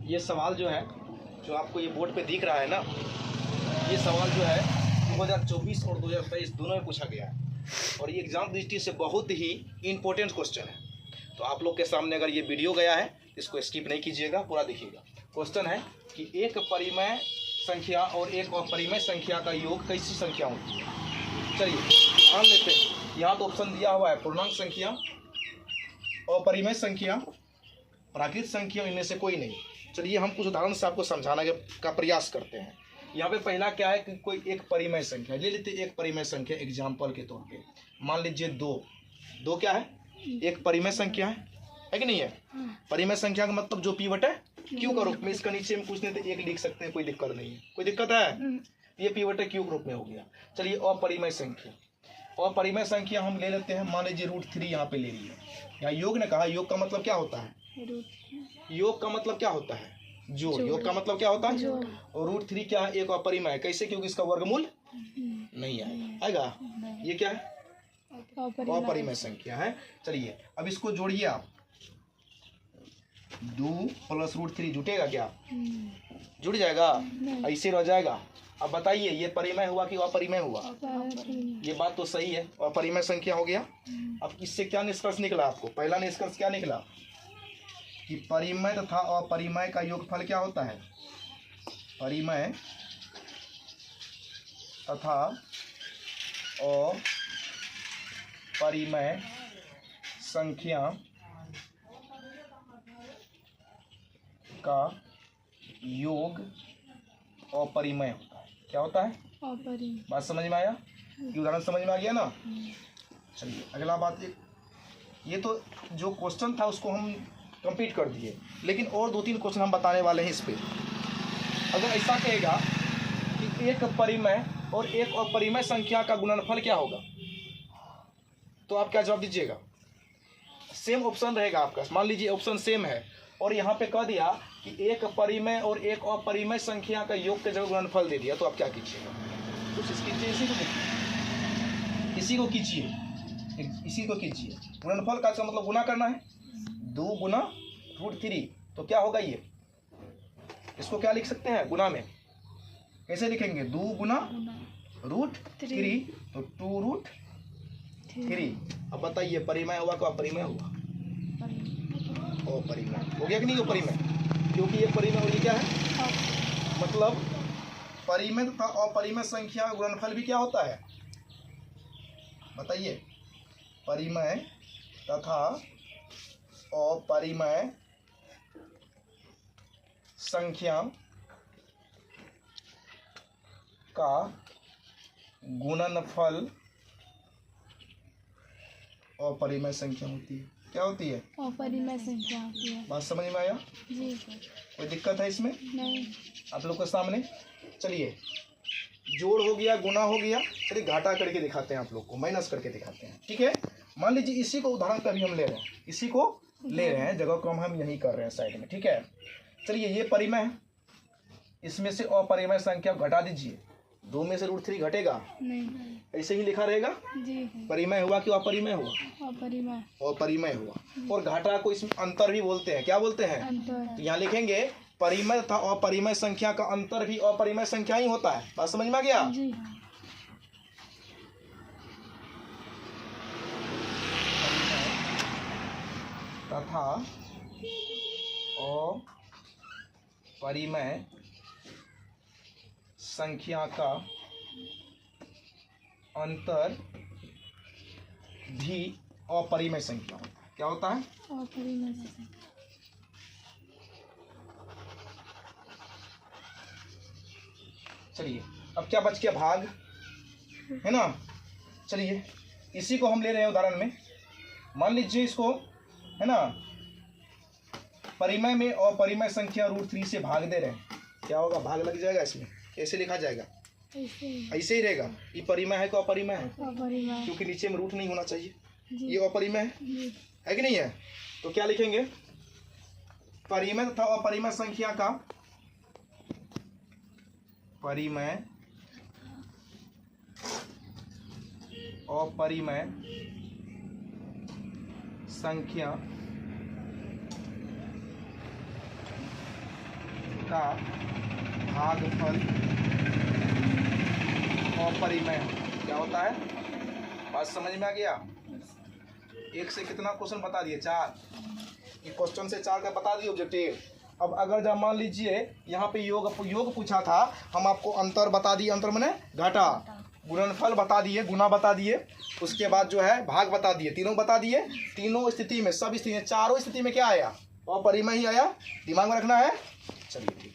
ये सवाल जो है, जो आपको ये बोर्ड पे दिख रहा है ना, ये सवाल जो है 2024 और 2023 दोनों में पूछा गया है और ये एग्जाम दृष्टि से बहुत ही इम्पोर्टेंट क्वेश्चन है। तो आप लोग के सामने अगर ये वीडियो गया है इसको स्किप नहीं कीजिएगा, पूरा देखिएगा। क्वेश्चन है कि एक परिमेय संख्या और एक अपरिमेय संख्या का योग कैसी संख्या होती है। चलिए मान लेते हैं, यहाँ तो ऑप्शन दिया हुआ है पूर्णांक संख्या, अपरिमेय संख्या, प्राकृत संख्या, इनमें से कोई नहीं। चलिए हम कुछ उदाहरण से आपको समझाने का प्रयास करते हैं। यहाँ पे पहला क्या है कि कोई एक परिमेय संख्या ले लेते हैं। एक परिमेय संख्या एग्जाम्पल के तौर पे मान लीजिए दो क्या है, एक परिमेय संख्या है कि नहीं है। परिमेय संख्या का मतलब जो पी बटे क्यू का रूप में, इसका नीचे में कुछ नहीं तो एक लिख सकते हैं, कोई दिक्कत नहीं है। कोई दिक्कत है, ये पी बटे क्यू के रूप में हो गया। चलिए अपरिमेय संख्या, अपरिमेय संख्या हम ले लेते हैं, मान लीजिए √3 यहाँ पे ले ली है। यहाँ योग ने कहा, योग का मतलब क्या होता है, योग का मतलब क्या होता है, जोड़। योग का मतलब क्या होता है, और √3 क्या है, एक अपरिमेय है। कैसे, क्योंकि इसका वर्गमूल नहीं आएगा। ये क्या है, अपरिमेय संख्या है। चलिए अब इसको जोड़िए आप, 2 + √3 जुटेगा क्या, जुड़ जाएगा, ऐसे रह जाएगा। अब बताइए ये परिमेय हुआ कि अपरिमेय हुआ, ये बात तो सही है, अपरिमेय संख्या हो गया। अब इससे क्या निष्कर्ष निकला आपको, पहला निष्कर्ष क्या निकला कि परिमेय तथा अपरिमेय का योगफल क्या होता है, परिमेय तथा अपरिमेय संख्या का योग अपरिमेय होता है। क्या होता है, अपरिमेय। बात समझ में आया, ये उदाहरण समझ में आ गया ना। चलिए अगला बात, ये तो जो क्वेश्चन था उसको हम कंप्लीट कर दिए, लेकिन और 2-3 क्वेश्चन हम बताने वाले हैं इस पे। अगर ऐसा कहेगा कि एक परिमेय और एक अपरिमेय संख्या का गुणनफल क्या होगा, तो आप क्या जवाब दीजिएगा। सेम ऑप्शन रहेगा आपका, मान लीजिए ऑप्शन सेम है और यहाँ पे कह दिया कि एक परिमेय और एक अपरिमेय संख्या का योग के जगह गुणनफल दे दिया, तो आप क्या कीजिएगा, कुछ कीजिए, इसी को कीजिए। गुणनफल का मतलब गुना करना है, 2 गुना √3, तो क्या होगा ये, इसको क्या लिख सकते हैं गुना में, कैसे लिखेंगे, 2 गुना √3 तो 2√3। अब बताइए परिमेय हुआ कि अपरिमेय हुआ, अपरिमेय हो गया कि नहीं अपरिमेय, क्योंकि ये परिमेय और ये क्या है, मतलब परिमेय तथा अपरिमेय संख्या गुणनफल भी क्या होता है, बताइए, परिमेय तथा अपरिमेय संख्या का गुणनफल अपरिमेय संख्या होती है। क्या होती है, अपरिमेय संख्या होती है। बात समझ में आया जी, कोई दिक्कत है इसमें नहीं आप लोग के सामने। चलिए जोड़ हो गया, गुना हो गया, चलिए घाटा करके दिखाते हैं आप लोग को, माइनस करके दिखाते हैं, ठीक है। मान लीजिए इसी को उदाहरण कभी हम ले रहे हैं, इसी को ले रहे हैं, जगह को हम यही कर रहे हैं साइड में, ठीक है। चलिए ये परिमेय है, इसमें से अपरिमेय संख्या घटा दीजिए, 2 में से √3 घटेगा नहीं, ऐसे ही लिखा रहेगा जी। परिमेय हुआ कि अपरिमेय हुआ, अपरिमेय हुआ। और घाटा को इसमें अंतर भी बोलते हैं, क्या बोलते हैं, अंतर। तो यहाँ लिखेंगे परिमेय तथा अपरिमेय संख्या का अंतर भी अपरिमेय संख्या ही होता है। बात समझ में आ गया जी। तथा अपरिमेय संख्या का अंतर भी अपरिमेय संख्या होता है। क्या होता है, अपरिमेय संख्या। चलिए अब क्या बच गया, भाग है ना। चलिए इसी को हम ले रहे हैं उदाहरण में, मान लीजिए इसको है ना, परिमेय में अपरिमेय संख्या √3 से भाग दे रहे हैं, क्या होगा, भाग लग जाएगा इसमें, कैसे लिखा जाएगा, ऐसे ही रहेगा। ये परिमेय है कि अपरिमेय है, क्योंकि नीचे में रूट नहीं होना चाहिए, ये अपरिमेय है कि नहीं है। तो क्या लिखेंगे, परिमेय तथा अपरिमेय संख्या का, परिमेय अपरिमेय संख्या का भागफल अपरिमेय क्या होता है? बात समझ में आ गया? एक से कितना क्वेश्चन बता दिए? 4। ये क्वेश्चन से 4 का बता दिए ऑब्जेक्टिव। अब अगर जब मान लीजिए यहाँ पे योग पूछा था, हम आपको अंतर बता दिए, अंतर माने घाटा, गुणनफल बता दिए, गुना बता दिए, उसके बाद जो है भाग बता दिए, तीनों बता दिए। तीनों स्थिति में, सब स्थिति में, चारों स्थिति में क्या आया? अपरिमेय ही आया। दिमाग में रखना है। चलिए ठीक।